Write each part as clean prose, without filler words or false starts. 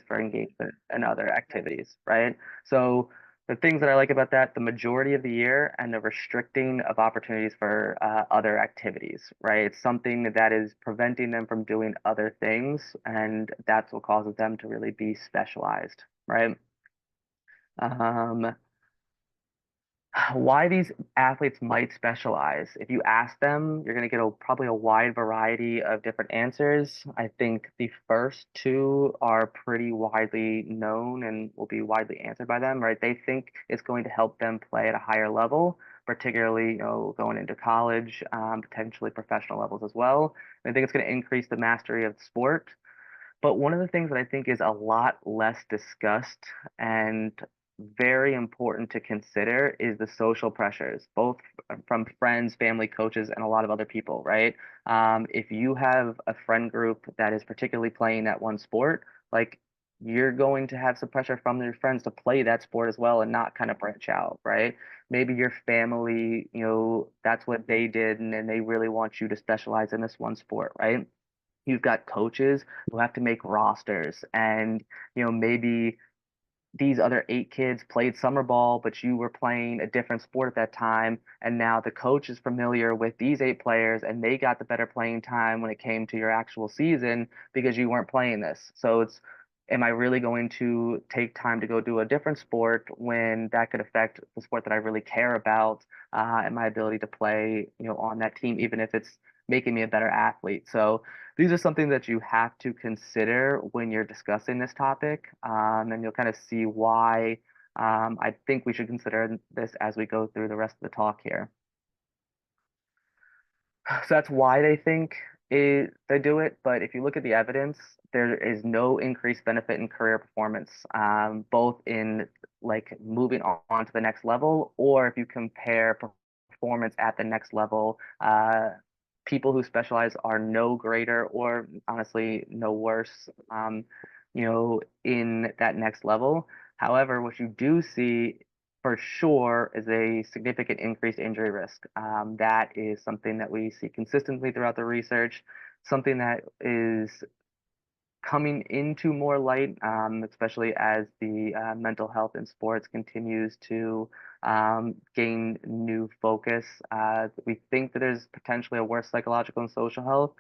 for engagement and other activities, right? So the things that I like about that, the majority of the year and the restricting of opportunities for other activities, right? It's something that is preventing them from doing other things, and that's what causes them to really be specialized, right? Um, why these athletes might specialize. If you ask them, you're going to get probably a wide variety of different answers. I think the first two are pretty widely known and will be widely answered by them, right? They think it's going to help them play at a higher level, particularly, going into college, potentially professional levels as well. And I think it's going to increase the mastery of the sport. But one of the things that I think is a lot less discussed and very important to consider is the social pressures, both from friends, family, coaches, and a lot of other people, right? If you have a friend group that is particularly playing that one sport, like you're going to have some pressure from your friends to play that sport as well and not kind of branch out, right? Maybe your family, that's what they did and they really want you to specialize in this one sport, right? You've got coaches who have to make rosters and maybe these other 8 kids played summer ball, but you were playing a different sport at that time, and now the coach is familiar with these 8 players and they got the better playing time when it came to your actual season because you weren't playing this. So it's, am I really going to take time to go do a different sport when that could affect the sport that I really care about, and my ability to play, on that team, even if it's making me a better athlete. So these are something that you have to consider when you're discussing this topic, and you'll kind of see why I think we should consider this as we go through the rest of the talk here. So that's why they think they do it. But if you look at the evidence, there is no increased benefit in career performance, both in like moving on to the next level, or if you compare performance at the next level, people who specialize are no greater or honestly no worse, in that next level. However, what you do see for sure is a significant increased injury risk. That is something that we see consistently throughout the research, something that is coming into more light, especially as the mental health in sports continues to gain new focus. We think that there's potentially a worse psychological and social health.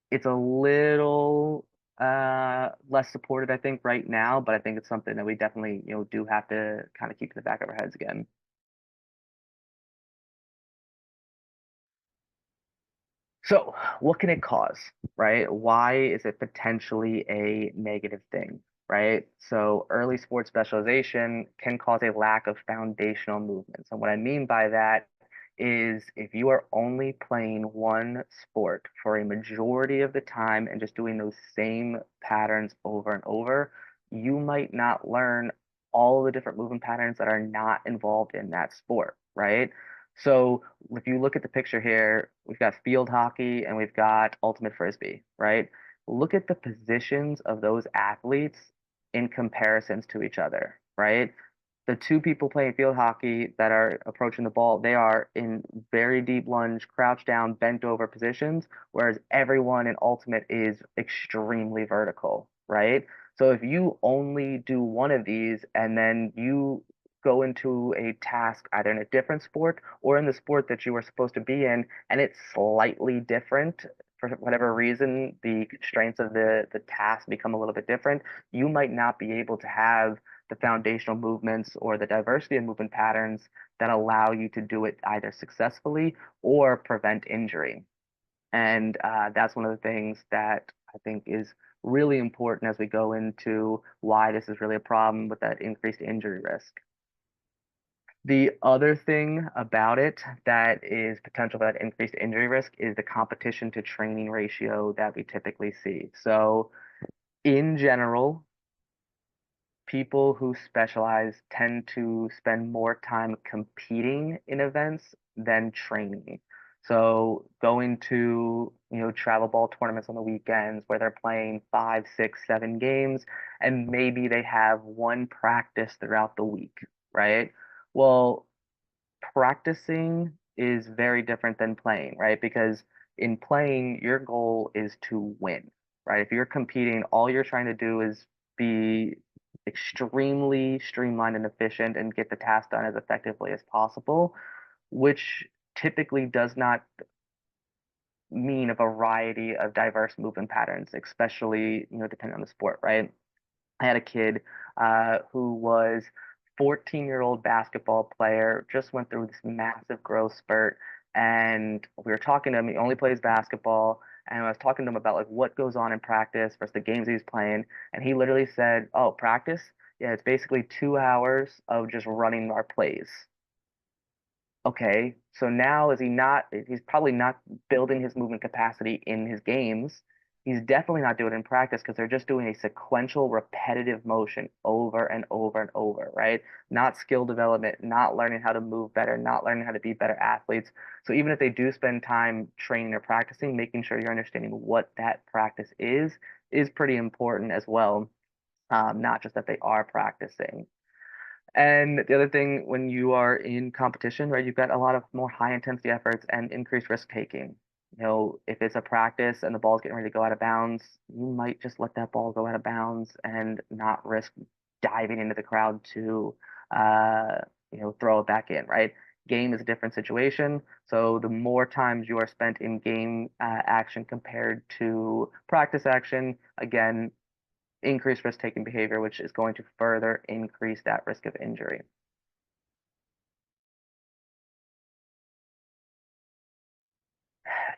It's a little less supported, I think, right now, but I think it's something that we definitely, do have to kind of keep in the back of our heads again. So, what can it cause, right? Why is it potentially a negative thing, right? So, early sports specialization can cause a lack of foundational movements. And what I mean by that is if you are only playing one sport for a majority of the time and just doing those same patterns over and over, you might not learn all the different movement patterns that are not involved in that sport, right? So if you look at the picture here, we've got field hockey and we've got ultimate frisbee, right? Look at the positions of those athletes in comparisons to each other, right? The two people playing field hockey that are approaching the ball, they are in very deep lunge, crouched down, bent over positions, whereas everyone in ultimate is extremely vertical, right? So if you only do one of these and then you go into a task either in a different sport or in the sport that you were supposed to be in, and it's slightly different for whatever reason, the constraints of the task become a little bit different, you might not be able to have the foundational movements or the diversity of movement patterns that allow you to do it either successfully or prevent injury. And that's one of the things that I think is really important as we go into why this is really a problem with that increased injury risk. The other thing about it that is potential for that increased injury risk is the competition to training ratio that we typically see. So, in general, people who specialize tend to spend more time competing in events than training. So going to, travel ball tournaments on the weekends where they're playing 5, 6, 7 games, and maybe they have one practice throughout the week, right? Well, practicing is very different than playing, right? Because in playing, your goal is to win, right? If you're competing, all you're trying to do is be extremely streamlined and efficient and get the task done as effectively as possible, which typically does not mean a variety of diverse movement patterns, especially, depending on the sport, right? I had a kid who was 14-year-old basketball player, just went through this massive growth spurt, and we were talking to him. He only plays basketball, and I was talking to him about like what goes on in practice versus the games he's playing, and he literally said, "Oh, practice? Yeah, it's basically 2 hours of just running our plays." Okay, so now is he not, he's probably not building his movement capacity in his games. He's definitely not doing it in practice because they're just doing a sequential, repetitive motion over and over and over, right? Not skill development, not learning how to move better, not learning how to be better athletes. So even if they do spend time training or practicing, making sure you're understanding what that practice is pretty important as well. Not just that they are practicing. And the other thing, when you are in competition, right, you've got a lot of more high intensity efforts and increased risk taking. If it's a practice and the ball's getting ready to go out of bounds, you might just let that ball go out of bounds and not risk diving into the crowd to, uh, throw it back in, right? Game is a different situation. So the more times you are spent in game action compared to practice action, again, increased risk-taking behavior, which is going to further increase that risk of injury.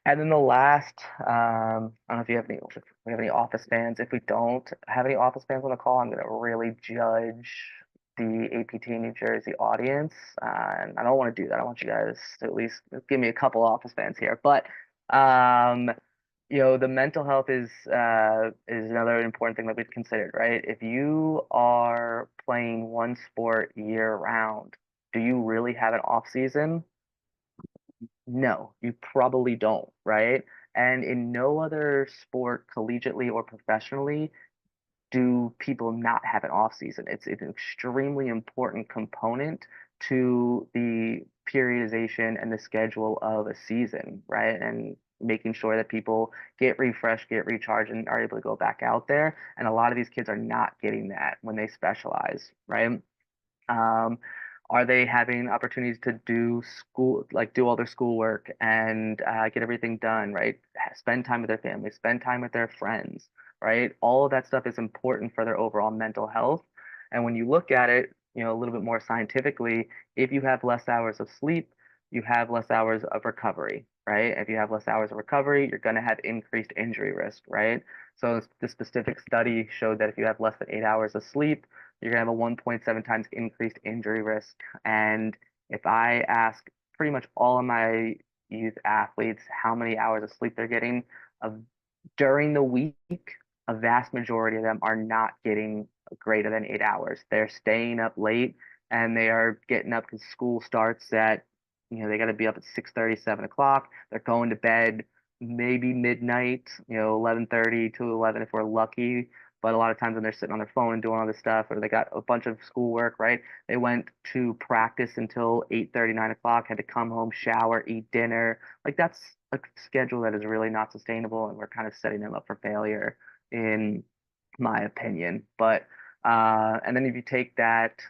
And then the last, I don't know if we have any office fans. If we don't have any office fans on the call, I'm going to really judge the APT New Jersey audience. And I don't want to do that. I want you guys to at least give me a couple office fans here. But um, the mental health is another important thing that we've considered, right? If you are playing one sport year round, do you really have an off season? No, you probably don't, right? And in no other sport, collegiately or professionally, do people not have an off season? It's an extremely important component to the periodization and the schedule of a season, right? And making sure that people get refreshed, get recharged, and are able to go back out there. And a lot of these kids are not getting that when they specialize, right? Um, are they having opportunities to do school, like do all their schoolwork and get everything done, right? Spend time with their family, spend time with their friends, right? All of that stuff is important for their overall mental health. And when you look at it, a little bit more scientifically, if you have less hours of sleep, you have less hours of recovery, right? If you have less hours of recovery, you're going to have increased injury risk, right? So the specific study showed that if you have less than 8 hours of sleep, you're going to have a 1.7 times increased injury risk. And if I ask pretty much all of my youth athletes how many hours of sleep they're getting during the week, a vast majority of them are not getting greater than 8 hours. They're staying up late and they are getting up because school starts at, they got to be up at 6:30, 7 o'clock. They're going to bed maybe midnight, 11:30 to 11 if we're lucky. But a lot of times when they're sitting on their phone and doing all this stuff, or they got a bunch of schoolwork, right? They went to practice until 8:30, 9 o'clock, had to come home, shower, eat dinner. Like that's a schedule that is really not sustainable, and we're kind of setting them up for failure, in my opinion. But and then if you take that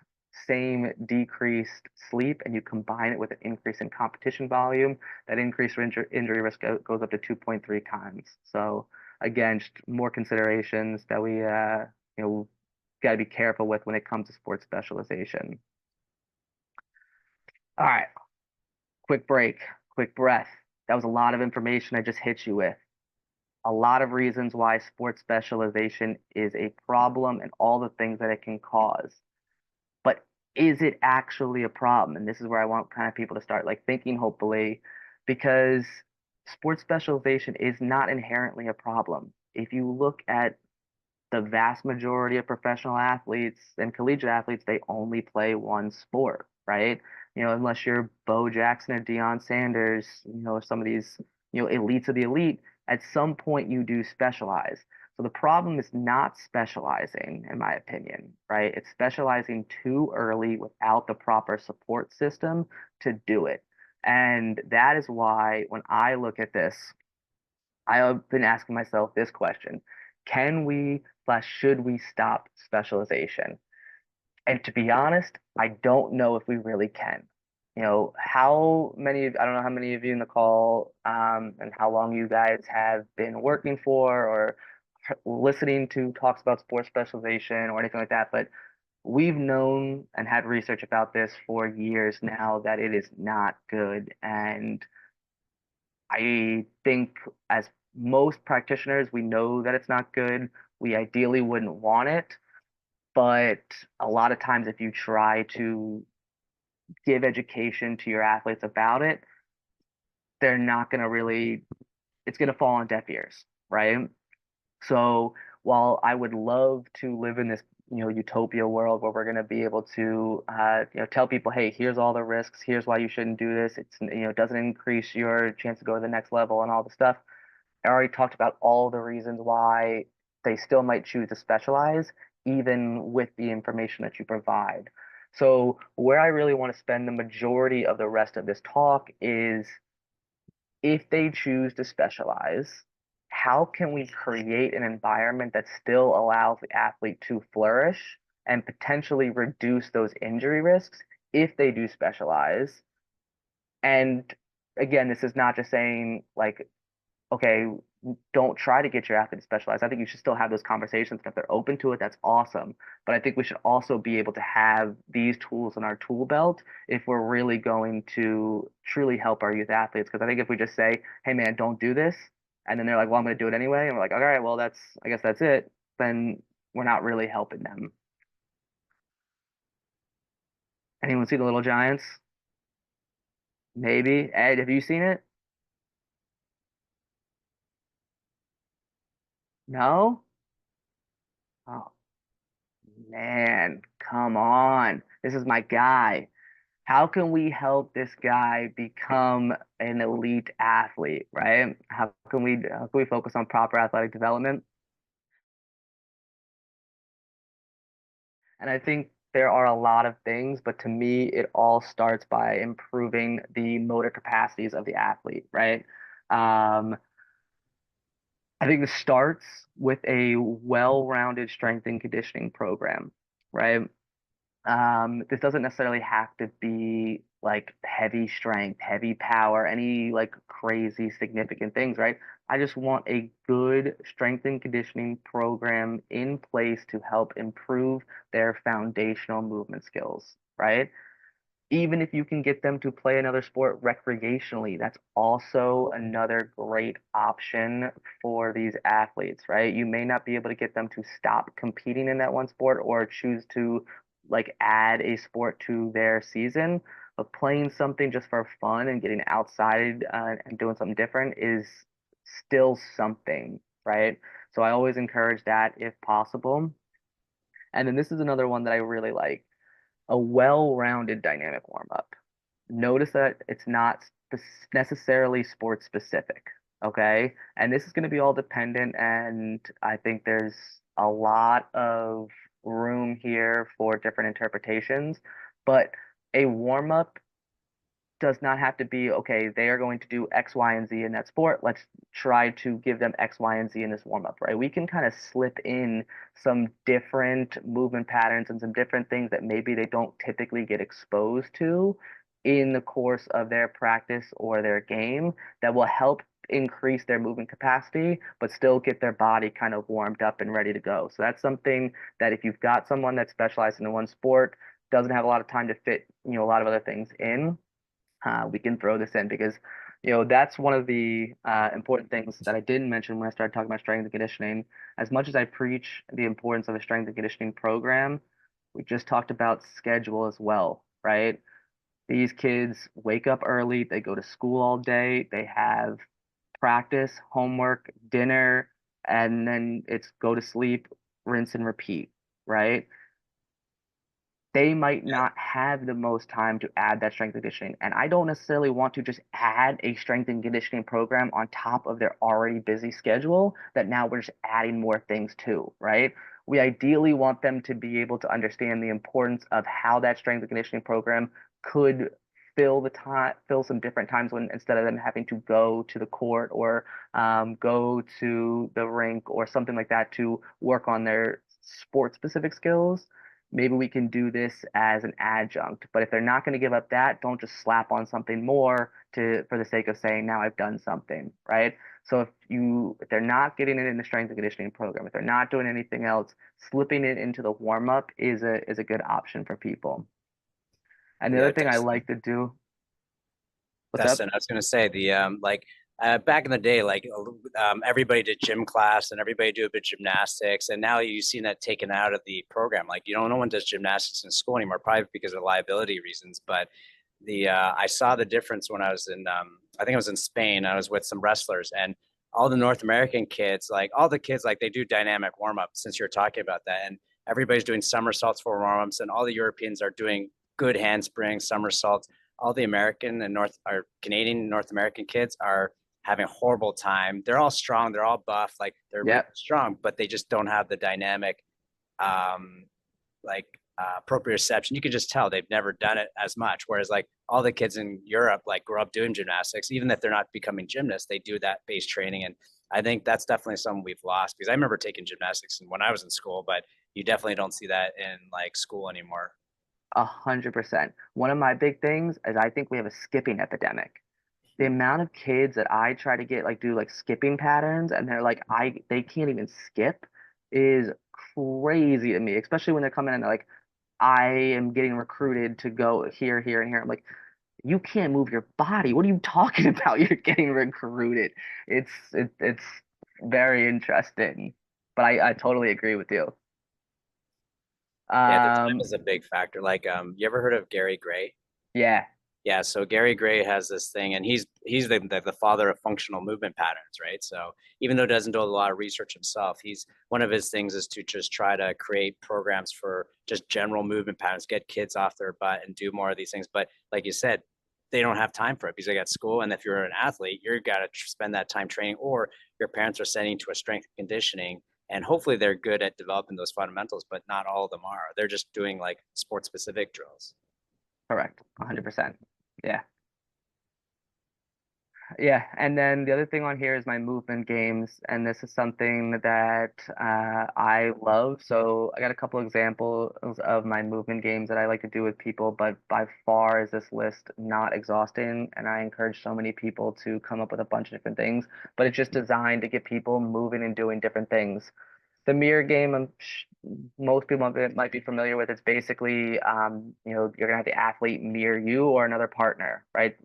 same decreased sleep and you combine it with an increase in competition volume, that increased injury risk goes up to 2.3 times. So again, just more considerations that we got to be careful with when it comes to sports specialization. All right, quick break, quick breath. That was a lot of information I just hit you with. A lot of reasons why sports specialization is a problem and all the things that it can cause. But is it actually a problem? And this is where I want kind of people to start like thinking, hopefully, because sports specialization is not inherently a problem. If you look at the vast majority of professional athletes and collegiate athletes, they only play one sport, right? Unless you're Bo Jackson or Deion Sanders, some of these, elites of the elite, at some point you do specialize. So the problem is not specializing, in my opinion, right? It's specializing too early without the proper support system to do it. And that is why when I look at this, I have been asking myself this question. Can we slash should we stop specialization? And to be honest, I don't know if we really can. How many I don't know how many of you in the call, and how long you guys have been working for or listening to talks about sports specialization or anything like that, but we've known and had research about this for years now that it is not good. And I think as most practitioners, we know that it's not good. We ideally wouldn't want it, but a lot of times if you try to give education to your athletes about it, they're not going to really, it's going to fall on deaf ears, right? So while I would love to live in this, utopia world where we're going to be able to, tell people, hey, here's all the risks, here's why you shouldn't do this. It's, it doesn't increase your chance to go to the next level and all the stuff. I already talked about all the reasons why they still might choose to specialize, even with the information that you provide. So where I really want to spend the majority of the rest of this talk is if they choose to specialize, how can we create an environment that still allows the athlete to flourish and potentially reduce those injury risks if they do specialize? And again, this is not just saying like, okay, don't try to get your athlete to specialize. I think you should still have those conversations. And if they're open to it, that's awesome. But I think we should also be able to have these tools in our tool belt if we're really going to truly help our youth athletes. Because I think if we just say, hey, man, don't do this, and then they're like, well, I'm going to do it anyway, and we're like, all right, well, I guess that's it, then we're not really helping them. Anyone see the Little Giants? Maybe. Ed, have you seen it? No? Oh, man, come on. This is my guy. How can we help this guy become an elite athlete, right? How can we focus on proper athletic development? And I think there are a lot of things, but to me, it all starts by improving the motor capacities of the athlete, right? Um, I think this starts with a well-rounded strength and conditioning program, right? This doesn't necessarily have to be like heavy strength, heavy power, any like crazy significant things, right? I just want a good strength and conditioning program in place to help improve their foundational movement skills, right? Even if you can get them to play another sport recreationally, that's also another great option for these athletes, right? You may not be able to get them to stop competing in that one sport or choose to like add a sport to their season, but playing something just for fun and getting outside and doing something different is still something, right? So I always encourage that if possible. And then this is another one that I really like, a well-rounded dynamic warm-up. Notice that it's not necessarily sports specific, okay? And this is going to be all dependent, and I think there's a lot of room here for different interpretations, but a warm-up does not have to be, okay, they are going to do X, Y, and Z in that sport. Let's try to give them X, Y, and Z in this warm up, right? We can kind of slip in some different movement patterns and some different things that maybe they don't typically get exposed to in the course of their practice or their game that will help increase their movement capacity, but still get their body kind of warmed up and ready to go. So that's something that if you've got someone that's specialized in one sport, doesn't have a lot of time to fit, a lot of other things in, we can throw this in because, that's one of the important things that I didn't mention when I started talking about strength and conditioning. As much as I preach the importance of a strength and conditioning program, we just talked about schedule as well, right? These kids wake up early, they go to school all day, they have practice, homework, dinner, and then it's go to sleep, rinse and repeat, right? They might not have the most time to add that strength and conditioning. And I don't necessarily want to just add a strength and conditioning program on top of their already busy schedule that now we're just adding more things to, right? We ideally want them to be able to understand the importance of how that strength and conditioning program could fill some different times when instead of them having to go to the court or go to the rink or something like that to work on their sport specific skills. Maybe we can do this as an adjunct. But if they're not going to give up that, don't just slap on something more to for the sake of saying now I've done something, right? So if they're not getting it in the strength and conditioning program, if they're not doing anything else, slipping it into the warm up is a good option for people. And the other Yeah, thing I Dustin. like to do, what's up? Dustin, I was gonna say the back in the day, everybody did gym class and everybody did a bit of gymnastics, and now you've seen that taken out of the program. Like you know, no one does gymnastics in school anymore, probably because of liability reasons. But the I saw the difference when I was in I think I was in Spain. I was with some wrestlers and all the North American kids, like all the kids, like they do dynamic warm ups. Since you're talking about that, and everybody's doing somersaults for warm ups, and all the Europeans are doing good handsprings, somersaults. All the American and North or Canadian North American kids are having a horrible time. They're all strong, they're all buff, like they're really Yep. strong, but they just don't have the dynamic um, proprioception. You can just tell they've never done it as much. Whereas like all the kids in Europe like grow up doing gymnastics, even if they're not becoming gymnasts, they do that base training. And I think that's definitely something we've lost because I remember taking gymnastics when I was in school, but you definitely don't see that in like school anymore. 100%. One of my big things is I think we have a skipping epidemic. The amount of kids that I try to get like do like skipping patterns and they're like they can't even skip is crazy to me, especially when they're coming in and they're like, I am getting recruited to go here, here, and here. I'm like, you can't move your body. What are you talking about? You're getting recruited. It's very interesting. But I totally agree with you. Yeah, the time Um, is a big factor. You ever heard of Gary Gray? yeah, Yeah, so Gary Gray has this thing, and he's the father of functional movement patterns, right? So even though he doesn't do a lot of research himself, he's one of his things is to just try to create programs for just general movement patterns, get kids off their butt and do more of these things. But like you said, they don't have time for it because they got school, and if you're an athlete, you're got to spend that time training, or your parents are sending to a strength and conditioning, and hopefully they're good at developing those fundamentals, but not all of them are. They're just doing like sport specific drills. correct. 100%. Yeah. Yeah, and then the other thing on here is my movement games, and this is something that I love. So I got a couple examples of my movement games that I like to do with people, but by far is this list not exhausting, and I encourage so many people to come up with a bunch of different things, but it's just designed to get people moving and doing different things. The mirror game, most people might be familiar with. It's basically, you're gonna have the athlete mirror you or another partner, right?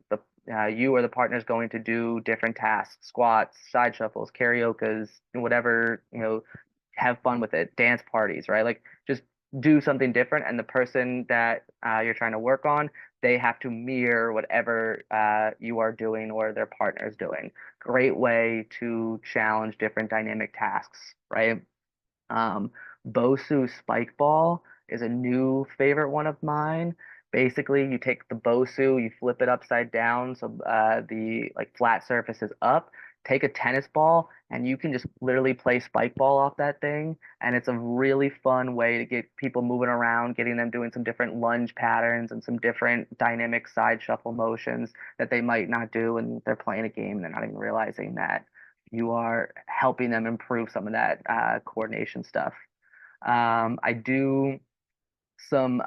You or the partner is going to do different tasks, squats, side shuffles, karaoke's, whatever, have fun with it, dance parties, right? Like just do something different, and the person that you're trying to work on, they have to mirror whatever you are doing or their partner is doing. Great way to challenge different dynamic tasks, right? Um, Bosu Spike Ball is a new favorite one of mine. Basically, you take the Bosu, you flip it upside down so the like flat surface is up. Take a tennis ball, and you can just literally play spike ball off that thing. And it's a really fun way to get people moving around, getting them doing some different lunge patterns and some different dynamic side shuffle motions that they might not do when they're playing a game and they're not even realizing that you are helping them improve some of that coordination stuff. I do some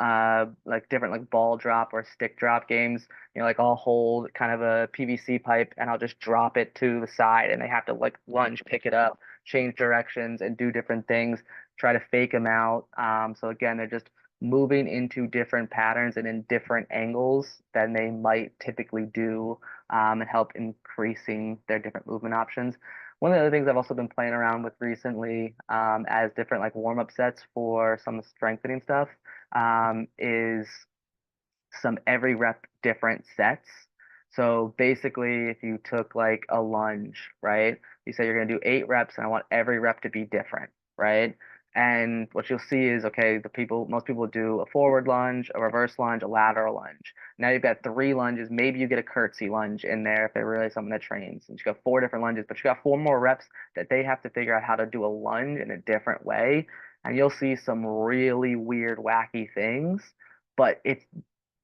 like different like ball drop or stick drop games. Like I'll hold kind of a PVC pipe and I'll just drop it to the side and they have to like lunge, pick it up, change directions and do different things, try to fake them out. So again, they're just moving into different patterns and in different angles than they might typically do and help increasing their different movement options. One of the other things I've also been playing around with recently as different like warm-up sets for some strengthening stuff is some every rep different sets. So basically, if you took like a lunge, right? You say you're going to do 8 reps and I want every rep to be different, right? And what you'll see is, okay, most people do a forward lunge, a reverse lunge, a lateral lunge. Now you've got 3 lunges. Maybe you get a curtsy lunge in there if they're really someone that trains. And you got 4 different lunges, but you got 4 more reps that they have to figure out how to do a lunge in a different way. And you'll see some really weird, wacky things, but it's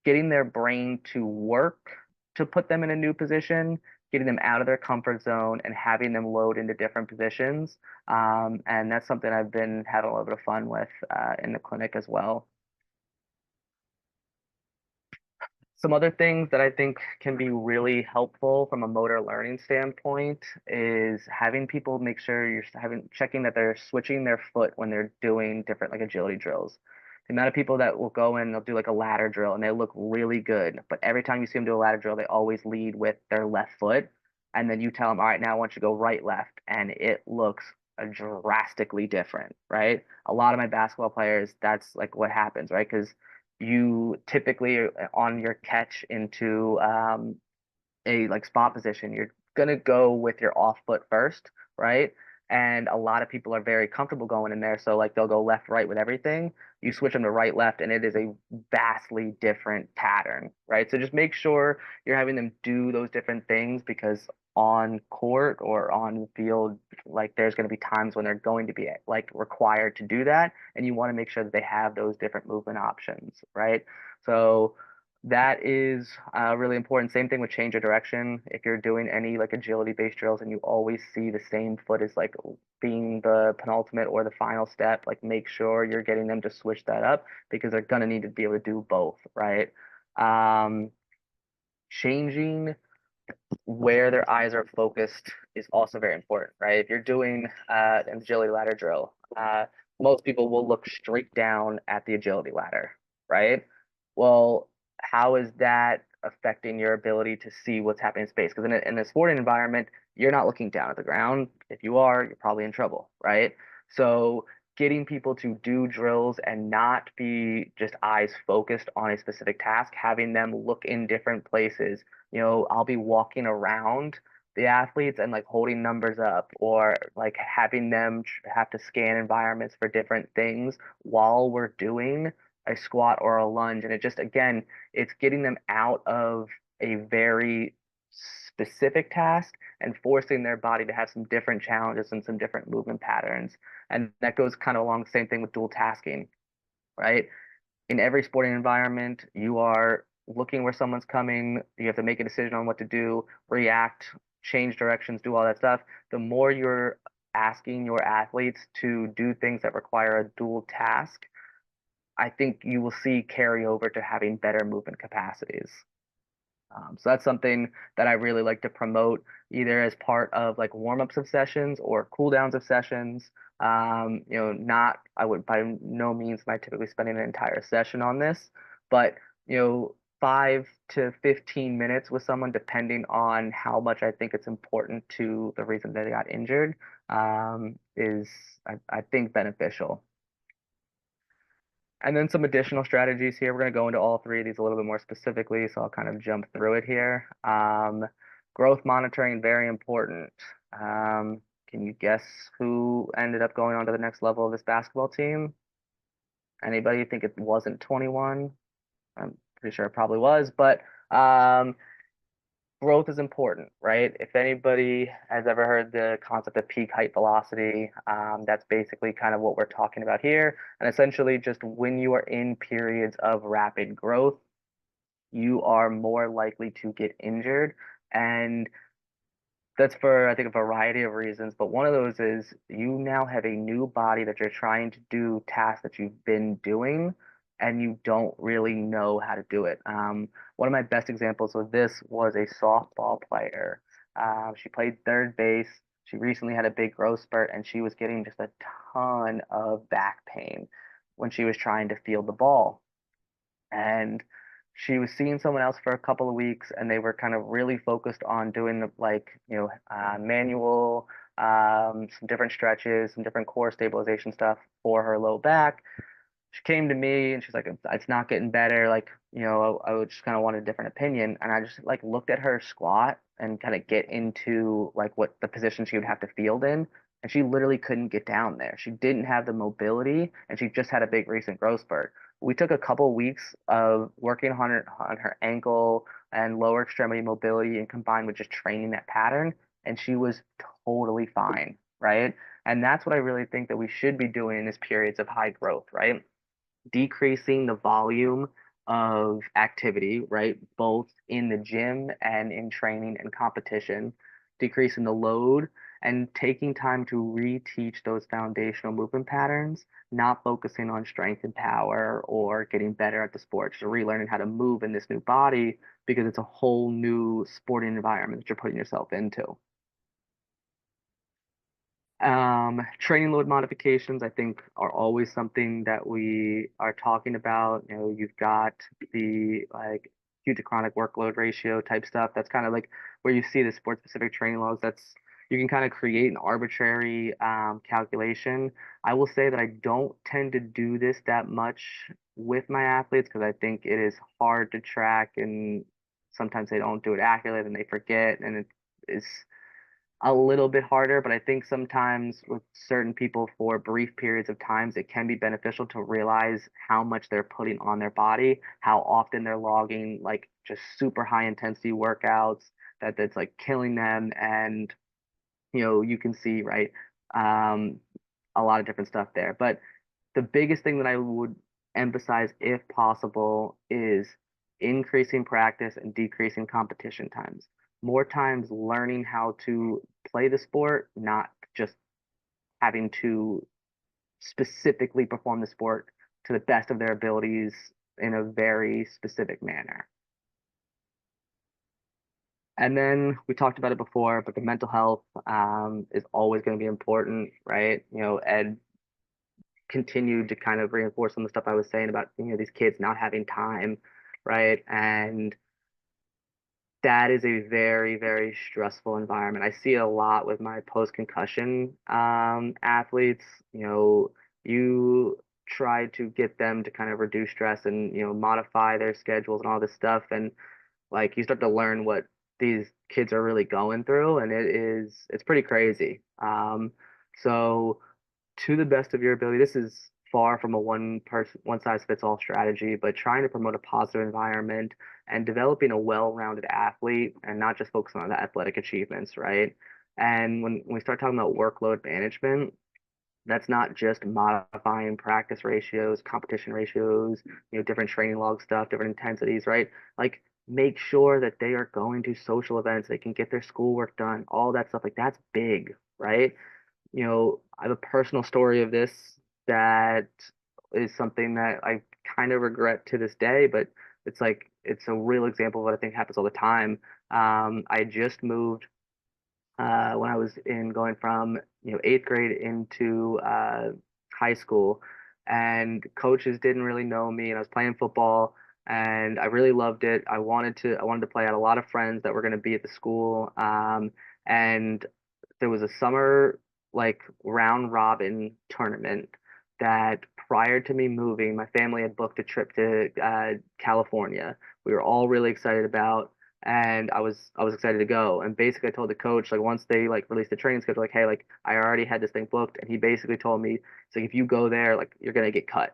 getting their brain to work to put them in a new position, getting them out of their comfort zone, and having them load into different positions. And that's something I've been having a little bit of fun with in the clinic as well. Some other things that I think can be really helpful from a motor learning standpoint is having people make sure you're having checking that they're switching their foot when they're doing different like agility drills. The amount of people that will go in, they'll do like a ladder drill and they look really good, but every time you see them do a ladder drill, they always lead with their left foot. And then you tell them, all right, now I want you to go right, left, and it looks drastically different, right? A lot of my basketball players, that's like what happens, right? Because you typically on your catch into a like spot position, you're gonna go with your off foot first, right? And a lot of people are very comfortable going in there, so like they'll go left, right with everything. You switch them to right, left, and it is a vastly different pattern, right? So just make sure you're having them do those different things because on court or on the field, like there's going to be times when they're going to be like required to do that, and you want to make sure that they have those different movement options, right? So that is really important. Same thing with change of direction. If you're doing any like agility based drills and you always see the same foot as like being the penultimate or the final step, like make sure you're getting them to switch that up because they're gonna need to be able to do both, right? Um, Changing where their eyes are focused is also very important, right? If you're doing an agility ladder drill, most people will look straight down at the agility ladder, right? Well, how is that affecting your ability to see what's happening in space? Because in a sporting environment, you're not looking down at the ground. If you are, you're probably in trouble, right? So getting people to do drills and not be just eyes focused on a specific task, having them look in different places. I'll be walking around the athletes and like holding numbers up or like having them have to scan environments for different things while we're doing a squat or a lunge. And it just, again, it's getting them out of a very specific task and forcing their body to have some different challenges and some different movement patterns. And that goes kind of along the same thing with dual tasking, right? In every sporting environment, you are looking where someone's coming. You have to make a decision on what to do, react, change directions, do all that stuff. The more you're asking your athletes to do things that require a dual task, I think you will see carry over to having better movement capacities. So that's something that I really like to promote either as part of like warm-ups of sessions or cool downs of sessions. Not I would by no means am I typically spending an entire session on this, but 5 to 15 minutes with someone, depending on how much I think it's important to the reason that they got injured, is I think beneficial. And then some additional strategies here. We're going to go into all three of these a little bit more specifically, so I'll kind of jump through it here. Growth monitoring, very important. Can you guess who ended up going on to the next level of this basketball team? Anybody think it wasn't 21? I'm pretty sure it probably was, but growth is important, right? If anybody has ever heard the concept of peak height velocity, that's basically kind of what we're talking about here. And essentially, just when you are in periods of rapid growth, you are more likely to get injured. And that's for, I think, a variety of reasons, but one of those is you now have a new body that you're trying to do tasks that you've been doing, and you don't really know how to do it. One of my best examples of this was a softball player. She played third base. She recently had a big growth spurt, and she was getting just a ton of back pain when she was trying to field the ball. And she was seeing someone else for a couple of weeks, and they were kind of really focused on doing the like manual, some different stretches, some different core stabilization stuff for her low back. She came to me and she's like, it's not getting better. Like, I would just kind of want a different opinion. And I just like looked at her squat and kind of get into like what the position she would have to field in. And she literally couldn't get down there. She didn't have the mobility and she just had a big recent growth spurt. We took a couple weeks of working on her ankle and lower extremity mobility and combined with just training that pattern. And she was totally fine, right? And that's what I really think that we should be doing in these periods of high growth, right? Decreasing the volume of activity, right? Both in the gym and in training and competition, decreasing the load and taking time to reteach those foundational movement patterns, not focusing on strength and power or getting better at the sport, just relearning how to move in this new body because it's a whole new sporting environment that you're putting yourself into. Training load modifications, I think, are always something that we are talking about. You know, you've got the like acute to chronic workload ratio type stuff. That's kind of like where you see the sport specific training logs. That's you can kind of create an arbitrary calculation. I will say that I don't tend to do this that much with my athletes because I think it is hard to track and sometimes they don't do it accurately and they forget and it is a little bit harder, but I think sometimes with certain people for brief periods of times, it can be beneficial to realize how much they're putting on their body, how often they're logging like just super high intensity workouts that's like killing them. And, you know, you can see, right, um, a lot of different stuff there. But the biggest thing that I would emphasize, if possible, is increasing practice and decreasing competition times. More times learning how to play the sport, not just having to specifically perform the sport to the best of their abilities in a very specific manner. And then we talked about it before, but the mental health is always going to be important, right? You know, Ed continued to kind of reinforce some of the stuff I was saying about, you know, these kids not having time, right? And that is a very, very stressful environment. I see it a lot with my post-concussion athletes. You know, you try to get them to kind of reduce stress and, you know, modify their schedules and all this stuff. And like you start to learn what these kids are really going through, and it's pretty crazy. So to the best of your ability, this is far from a one size fits all strategy, but trying to promote a positive environment and developing a well-rounded athlete and not just focusing on the athletic achievements, right? And when we start talking about workload management, that's not just modifying practice ratios, competition ratios, you know, different training log stuff, different intensities, right? Like make sure that they are going to social events, they can get their schoolwork done, all that stuff. Like that's big, right? You know, I have a personal story of this that is something that I kind of regret to this day, but it's like it's a real example of what I think happens all the time. I just moved when I was in going from eighth grade into high school, and coaches didn't really know me, and I was playing football, and I really loved it. I wanted to play. I had a lot of friends that were going to be at the school, and there was a summer like round robin tournament that prior to me moving, my family had booked a trip to California. We were all really excited about, and I was excited to go. And basically, I told the coach like once they like released the training schedule, like hey, like I already had this thing booked, and he basically told me it's like if you go there, like you're gonna get cut.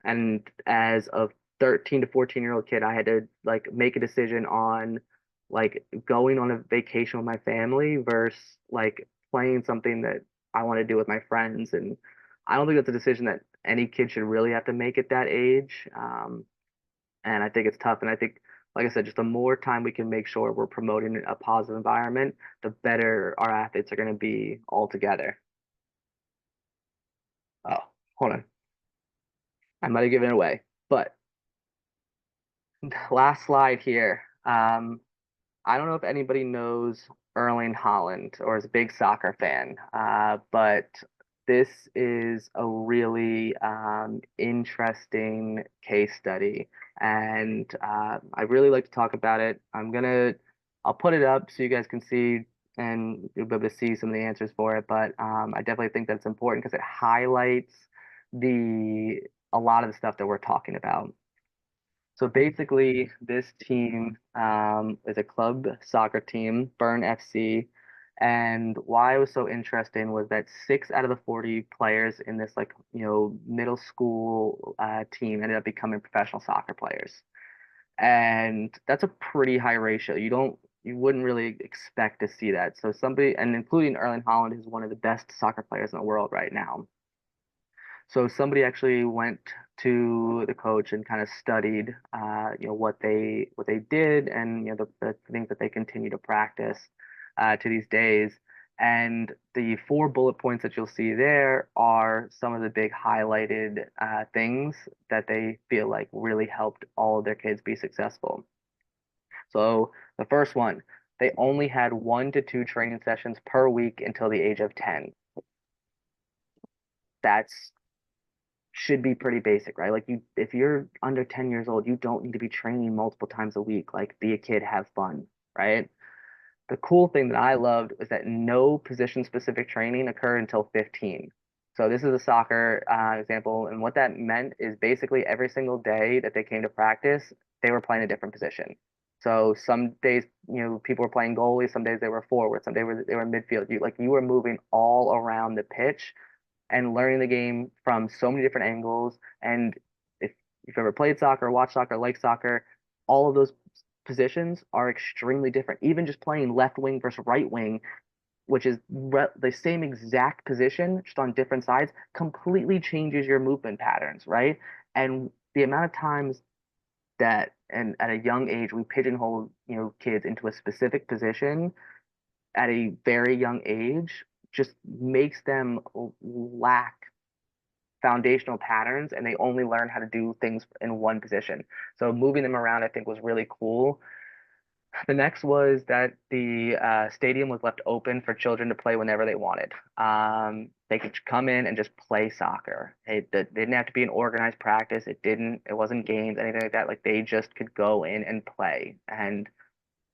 And as a 13 to 14-year-old kid, I had to like make a decision on like going on a vacation with my family versus like playing something that I want to do with my friends. And I don't think that's a decision that any kid should really have to make at that age. And I think it's tough. And I think, like I said, just the more time we can make sure we're promoting a positive environment, the better our athletes are going to be altogether. Oh, hold on. I might have given it away. But last slide here. I don't know if anybody knows Erling Haaland or is a big soccer fan, but this is a really interesting case study, and I really like to talk about it. I'll put it up so you guys can see and you'll be able to see some of the answers for it. But I definitely think that's important because it highlights the a lot of the stuff that we're talking about. So basically, this team is a club soccer team, Burn FC. And why it was so interesting was that 6 out of the 40 players in this middle school team ended up becoming professional soccer players. And that's a pretty high ratio. You wouldn't really expect to see that. So somebody, and including Erling Haaland, who's one of the best soccer players in the world right now. So somebody actually went to the coach and kind of studied, what they did, and the things that they continue to practice to these days. And the four bullet points that you'll see there are some of the big highlighted things that they feel like really helped all of their kids be successful. So the first one, they only had 1 to 2 training sessions per week until the age of 10. That's should be pretty basic, right? Like if you're under 10 years old, you don't need to be training multiple times a week. Like be a kid, have fun, right? The cool thing that I loved was that no position specific training occurred until 15. So this is a soccer example, and what that meant is basically every single day that they came to practice, they were playing a different position. So some days, people were playing goalie, some days they were forward, some days they were midfield. You were moving all around the pitch and learning the game from so many different angles. And if you've ever played soccer, watched soccer, like soccer, all of those positions are extremely different. Even just playing left wing versus right wing, which is the same exact position, just on different sides, completely changes your movement patterns, right? And the amount of times that, and at a young age, we pigeonhole, kids into a specific position at a very young age just makes them lack foundational patterns, and they only learn how to do things in one position. So moving them around, I think, was really cool. The next was that the stadium was left open for children to play whenever they wanted. They could come in and just play soccer. They didn't have to be an organized practice. It wasn't games, anything like that. Like they just could go in and play. And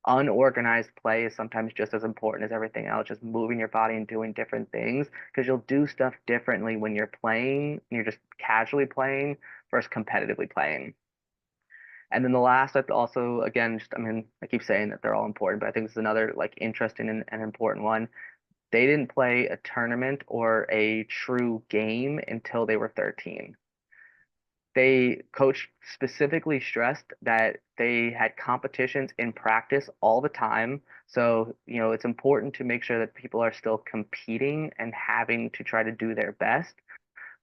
unorganized play is sometimes just as important as everything else, just moving your body and doing different things because you'll do stuff differently when you're playing, you're just casually playing versus competitively playing. And then the last, I also, again, just, I mean, I keep saying that they're all important, but I think this is another like interesting and important one. They didn't play a tournament or a true game until they were 13. Coach specifically stressed that they had competitions in practice all the time. So, it's important to make sure that people are still competing and having to try to do their best,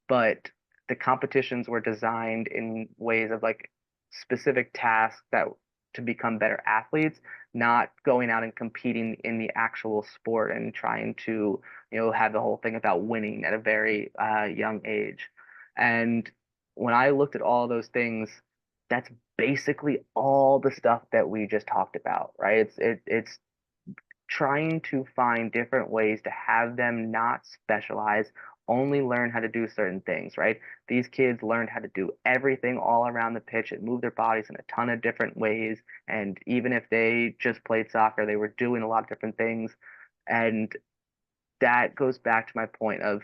but the competitions were designed in ways of like specific tasks that to become better athletes, not going out and competing in the actual sport and trying to, have the whole thing about winning at a very young age. And when I looked at all those things, that's basically all the stuff that we just talked about, right? It's trying to find different ways to have them not specialize, only learn how to do certain things, right? These kids learned how to do everything all around the pitch and move their bodies in a ton of different ways. And even if they just played soccer, they were doing a lot of different things. And that goes back to my point of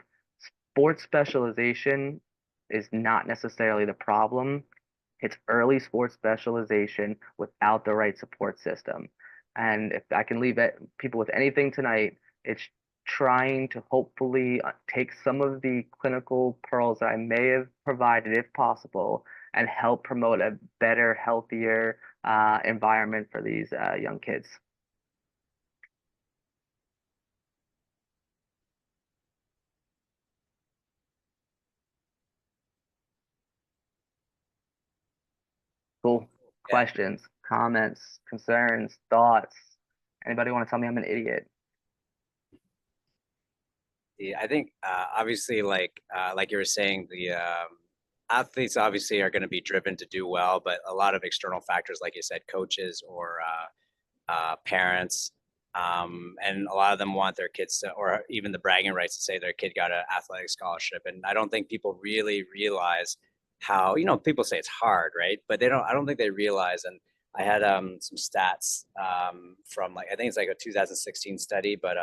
sports specialization is not necessarily the problem. It's early sports specialization without the right support system. And if I can leave people with anything tonight, it's trying to hopefully take some of the clinical pearls that I may have provided, if possible, and help promote a better, healthier environment for these young kids. Cool. Yeah. Questions, comments, concerns, thoughts? Anybody want to tell me I'm an idiot? Yeah, I think obviously, like you were saying, the athletes obviously are going to be driven to do well, but a lot of external factors, like you said, coaches or parents, and a lot of them want their kids to, or even the bragging rights to say their kid got an athletic scholarship. And I don't think people really realize how, people say it's hard, right? But they don't. I don't think they realize. And I had some stats from like I think it's like a 2016 study, but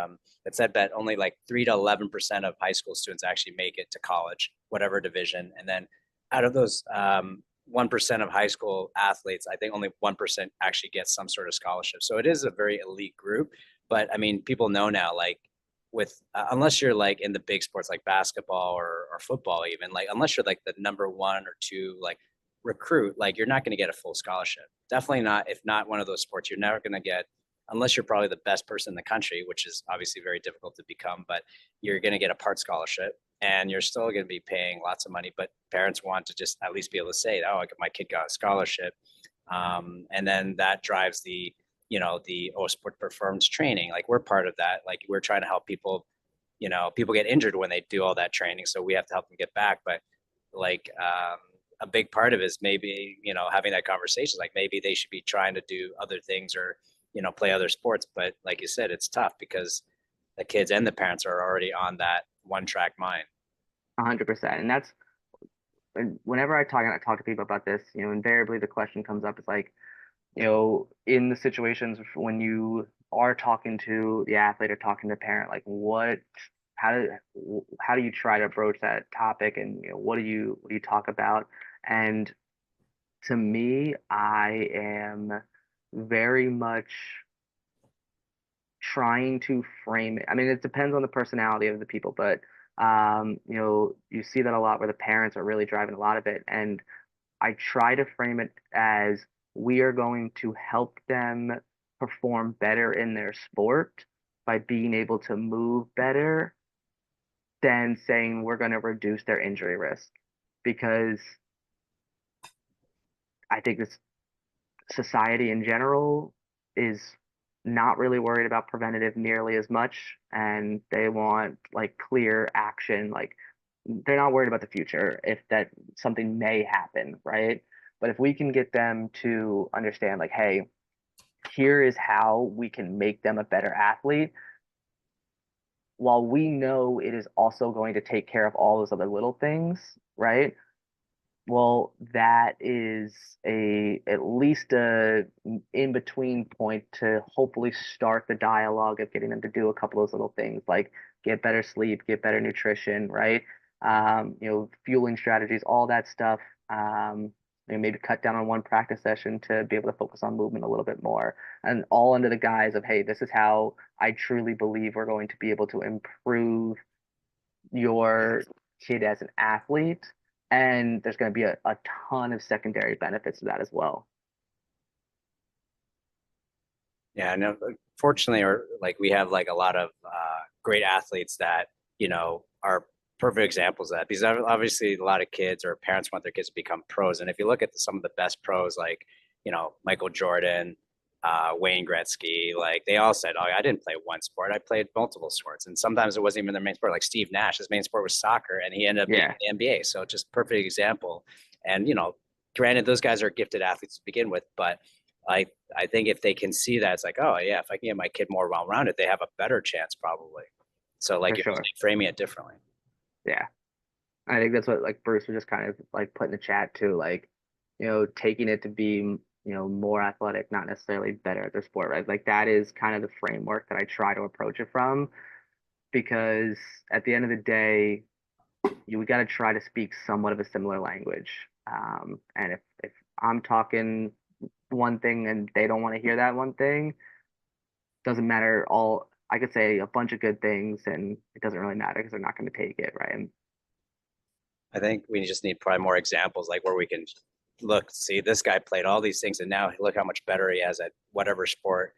it said that only like 3 to 11% of high school students actually make it to college, whatever division, and then out of those 1% of high school athletes, I think only 1% actually gets some sort of scholarship. So it is a very elite group. But I mean, people know now, like with unless you're like in the big sports like basketball or football, even like unless you're like the number one or two like recruit, like you're not going to get a full scholarship. Definitely not if not one of those sports. You're never going to get unless you're probably the best person in the country, which is obviously very difficult to become, but you're going to get a part scholarship and you're still going to be paying lots of money. But parents want to just at least be able to say, oh, my kid got a scholarship. And then that drives the sport performance training. Like we're part of that. Like we're trying to help people, people get injured when they do all that training. So we have to help them get back. But like, a big part of it is maybe, having that conversation, like maybe they should be trying to do other things or, play other sports. But like you said, it's tough because the kids and the parents are already on that one track mind. 100%. And that's whenever I talk to people about this, invariably the question comes up. It's like, in the situations when you are talking to the athlete or talking to the parent, like how how do you try to approach that topic, and what do you talk about? And to me, I am very much trying to frame it. I mean, it depends on the personality of the people, but you see that a lot where the parents are really driving a lot of it, and I try to frame it as we are going to help them perform better in their sport by being able to move better than saying we're going to reduce their injury risk. Because I think this society in general is not really worried about preventative nearly as much, and they want like clear action. Like they're not worried about the future if that something may happen, right? But if we can get them to understand, like, hey, here is how we can make them a better athlete, while we know it is also going to take care of all those other little things, right? Well, that is a at least a in between point to hopefully start the dialogue of getting them to do a couple of those little things like get better sleep, get better nutrition, right? Fueling strategies, all that stuff. Maybe cut down on one practice session to be able to focus on movement a little bit more, and all under the guise of, hey, this is how I truly believe we're going to be able to improve your kid as an athlete, and there's going to be a ton of secondary benefits to that as well. Yeah, no, fortunately, or like we have like a lot of great athletes that are perfect examples of that. Because obviously, a lot of kids or parents want their kids to become pros, and if you look at some of the best pros, like Michael Jordan, Wayne Gretzky, like they all said, "Oh, I didn't play one sport; I played multiple sports." And sometimes it wasn't even their main sport. Like Steve Nash, his main sport was soccer, and he ended up being in Yeah, the NBA. So just perfect example. And granted, those guys are gifted athletes to begin with, but I I think if they can see that, it's like, oh yeah, if I can get my kid more well rounded, they have a better chance probably. So like for you're sure. framing it differently. Yeah. I think that's what like Bruce was just kind of like put in the chat too, like, taking it to be, more athletic, not necessarily better at their sport, right? Like that is kind of the framework that I try to approach it from, because at the end of the day, we got to try to speak somewhat of a similar language. And if I'm talking one thing and they don't want to hear that one thing, doesn't matter. All I could say a bunch of good things, and it doesn't really matter because they're not going to take it, right? And I think we just need probably more examples like where we can look, see this guy played all these things and now look how much better he has at whatever sport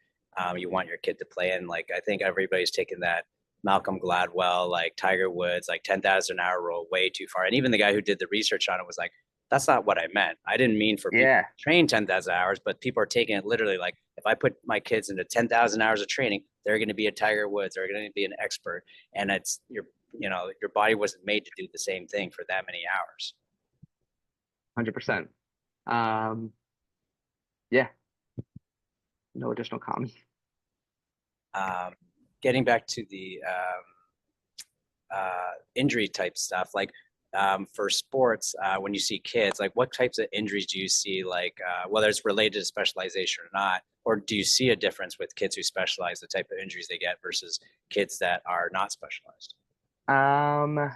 you want your kid to play in. Like I think everybody's taken that Malcolm Gladwell, like Tiger Woods, like 10,000 hour rule way too far. And even the guy who did the research on it was like, that's not what I meant. I didn't mean for people yeah, to train 10,000 hours, but people are taking it literally like if I put my kids into 10,000 hours of training, they're going to be a Tiger Woods, they're going to be an expert. And it's your body wasn't made to do the same thing for that many hours. 100%. Um, yeah, no additional comment. um, Getting back to the injury type stuff, like for sports, when you see kids, like what types of injuries do you see, like whether it's related to specialization or not, or do you see a difference with kids who specialize, the type of injuries they get versus kids that are not specialized? Um,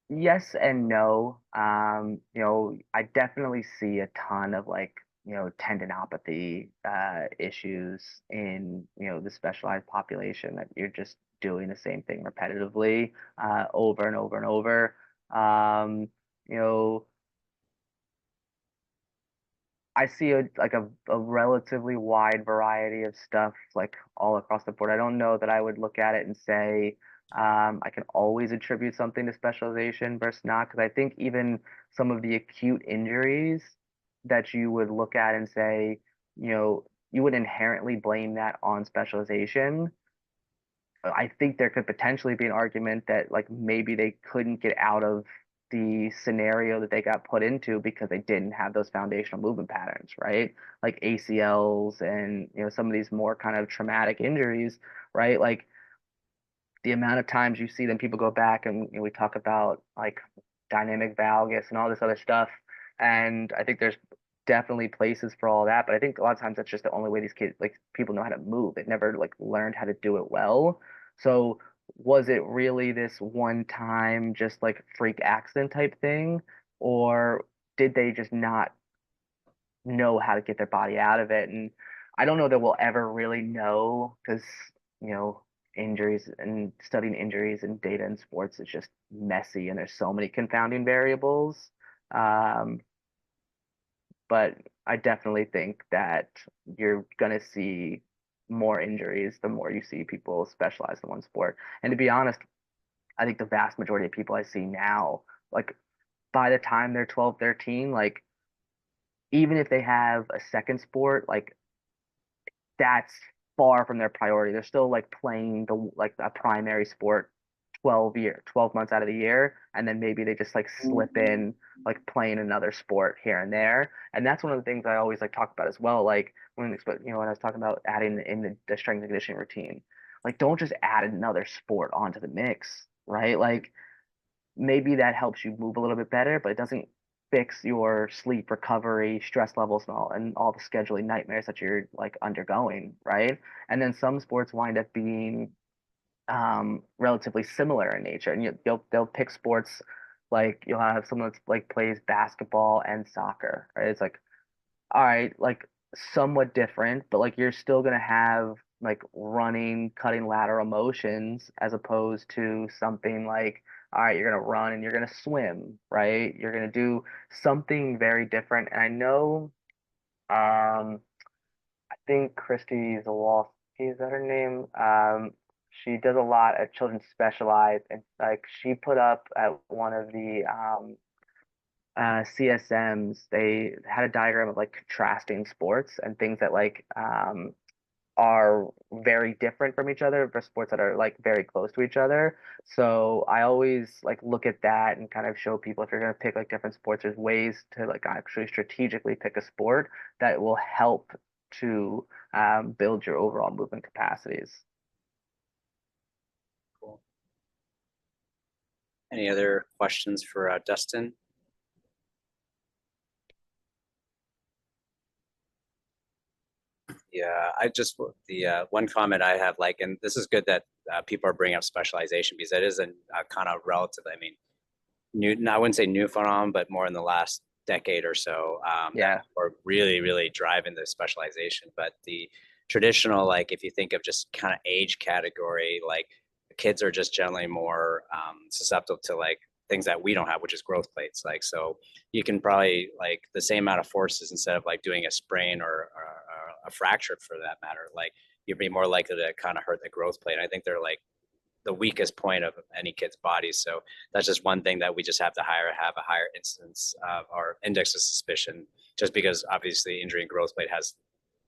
yes and no. I definitely see a ton of like, tendinopathy issues in, the specialized population that you're just doing the same thing repetitively over and over and over. Um, you know, I see a relatively wide variety of stuff like all across the board. I don't know that I would look at it and say I can always attribute something to specialization versus not, because I think even some of the acute injuries that you would look at and say, you would inherently blame that on specialization. I think there could potentially be an argument that like maybe they couldn't get out of the scenario that they got put into because they didn't have those foundational movement patterns, right? Like ACLs and some of these more kind of traumatic injuries, right? Like the amount of times you see them people go back and we talk about like dynamic valgus and all this other stuff, and I think there's definitely places for all that, but I think a lot of times that's just the only way these kids like people know how to move. They never like learned how to do it well. So was it really this one time just like freak accident type thing, or did they just not know how to get their body out of it? And I don't know that we'll ever really know because, you know, injuries and studying injuries and data in sports is just messy and there's so many confounding variables. Um, but I definitely think that you're gonna see more injuries the more you see people specialize in one sport. And to be honest, I think the vast majority of people I see now, like by the time they're 12, 13, like even if they have a second sport, like that's far from their priority. They're still like playing the like a primary sport 12 months out of the year, and then maybe they just like slip in like playing another sport here and there. And that's one of the things I always like talk about as well. Like when I was talking about adding in the strength and conditioning routine, like don't just add another sport onto the mix, right? Like maybe that helps you move a little bit better, but it doesn't fix your sleep recovery, stress levels, and all the scheduling nightmares that you're like undergoing, right? And then some sports wind up being relatively similar in nature, and they'll pick sports like you'll have someone that's like plays basketball and soccer, right? It's like all right, like somewhat different, but like you're still gonna have like running, cutting lateral motions as opposed to something like, all right, you're gonna run and you're gonna swim, right? You're gonna do something very different. And I know, I think Christy Zawalski, is that her name? She does a lot at Children's Specialized, and like she put up at one of the CSMs, they had a diagram of like contrasting sports and things that like are very different from each other for sports that are like very close to each other. So I always like look at that and kind of show people if you're going to pick like different sports, there's ways to like actually strategically pick a sport that will help to build your overall movement capacities. Cool. Any other questions for Dustin? Yeah, I just the one comment I have, like, and this is good that people are bringing up specialization because that is a kind of relative. I mean, I wouldn't say new phenomenon, but more in the last decade or so that Yeah, are really, really driving the specialization. But the traditional, like, if you think of just kind of age category, like kids are just generally more susceptible to like things that we don't have, which is growth plates. Like, so you can probably like the same amount of forces instead of like doing a sprain or a fracture for that matter. Like, you'd be more likely to kind of hurt the growth plate. I think they're like the weakest point of any kid's body. So that's just one thing that we just have to have a higher instance of our index of suspicion, just because obviously injury and growth plate has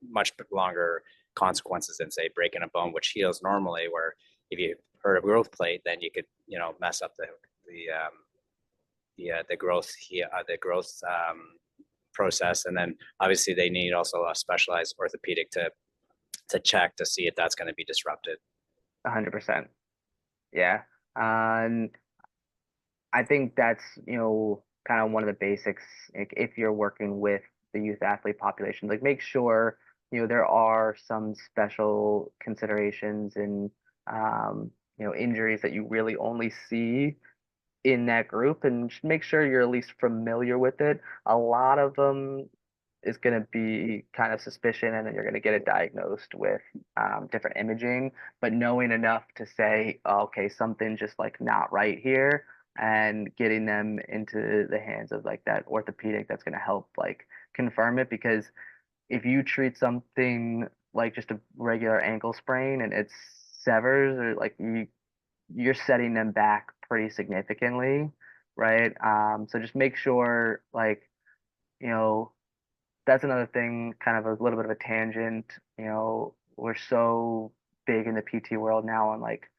much longer consequences than say breaking a bone, which heals normally. Where if you hurt a growth plate, then you could mess up the growth the growth process, and then obviously they need also a specialized orthopedic to check to see if that's going to be disrupted. 100%. Yeah. And I think that's, kind of one of the basics. Like, if you're working with the youth athlete population, like make sure, there are some special considerations and, injuries that you really only see in that group, and just make sure you're at least familiar with it. A lot of them is going to be kind of suspicion, and then you're going to get it diagnosed with different imaging. But knowing enough to say, oh, okay, something just like not right here, and getting them into the hands of like that orthopedic that's going to help like confirm it. Because if you treat something like just a regular ankle sprain and it severs, or like you're setting them back pretty significantly, right? So just make sure, like, you know, that's another thing, kind of a little bit of a tangent. We're so big in the PT world now on like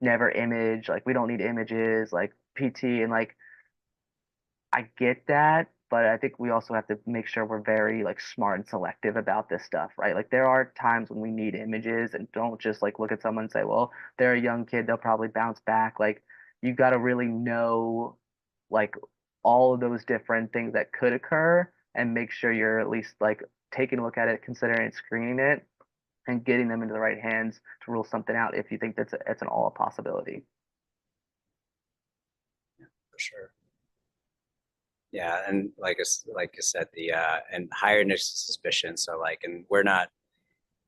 never image, like we don't need images, like PT, and like I get that, but I think we also have to make sure we're very like smart and selective about this stuff, right? Like there are times when we need images, and don't just like look at someone and say, well, they're a young kid, they'll probably bounce back. Like you got to really know like all of those different things that could occur and make sure you're at least like taking a look at it, considering it, screening it, and getting them into the right hands to rule something out if you think it's an all a possibility. For sure. Yeah, and like I said, the and higher initial suspicion. So like, and we're not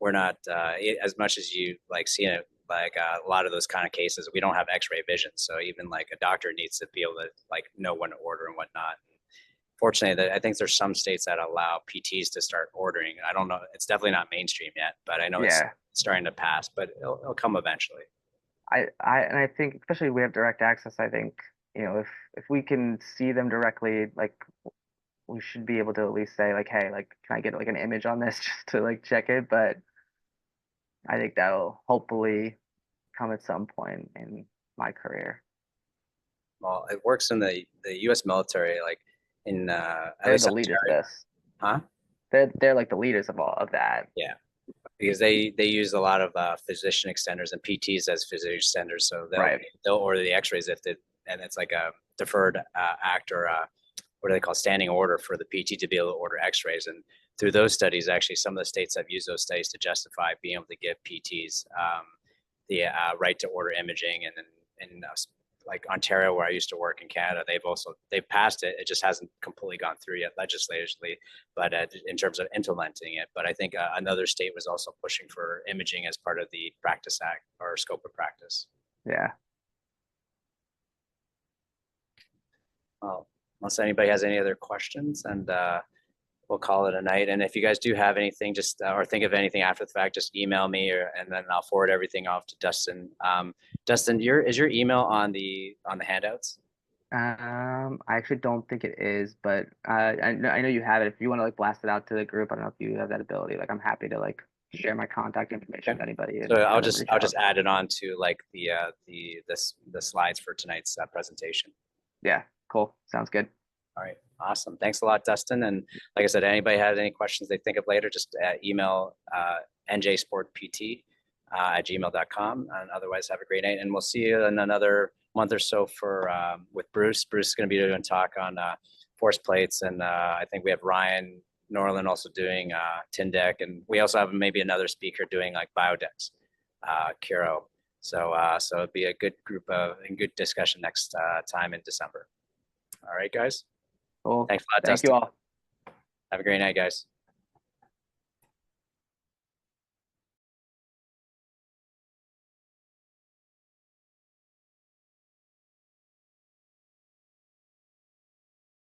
as much as you like seeing it, like a lot of those kind of cases we don't have x-ray vision, so even like a doctor needs to be able to like know when to order and whatnot. Fortunately, that I think there's some states that allow PTs to start ordering. I don't know, it's definitely not mainstream yet, but I know it's Yeah. starting to pass, but it'll come eventually. I think especially we have direct access. I think if we can see them directly, like we should be able to at least say like, hey, like can I get like an image on this just to like check it? But I think that'll hopefully come at some point in my career. Well, it works in the U.S. military, like in at They're least the leaders of Ontario, this. huh? They're like the leaders of all of that. Yeah, because they use a lot of physician extenders and PTs as physician extenders, so Right. they'll order the X-rays if they, and it's like a deferred act, or what do they call, standing order for the PT to be able to order X-rays. And through those studies, actually, some of the states have used those studies to justify being able to give PTs the right to order imaging. And then in like Ontario, where I used to work in Canada, they've passed it. It just hasn't completely gone through yet legislatively, but in terms of implementing it. But I think another state was also pushing for imaging as part of the Practice Act or scope of practice. Yeah. Well, unless anybody has any other questions, and we'll call it a night. And if you guys do have anything, just or think of anything after the fact, just email me, and then I'll forward everything off to Dustin. Dustin, is your email on the handouts? I actually don't think it is, but I know you have it. If you want to like blast it out to the group, I don't know if you have that ability. Like I'm happy to like share my contact information Okay. with anybody So and have them reach I'll out. just add it on to like the slides for tonight's presentation. Yeah, cool. Sounds good. All right, awesome. Thanks a lot, Dustin. And like I said, anybody has any questions they think of later, just email njsportpt at gmail.com. And otherwise, have a great night. And we'll see you in another month or so for with Bruce. Bruce is going to be doing a talk on force plates. And I think we have Ryan Norland also doing Tindeck. And we also have maybe another speaker doing like Biodex, Kiro. So it'd be a good group of and good discussion next time in December. All right, guys. Cool. Thanks a lot, Thank you Dustin. all. Have a great night, guys.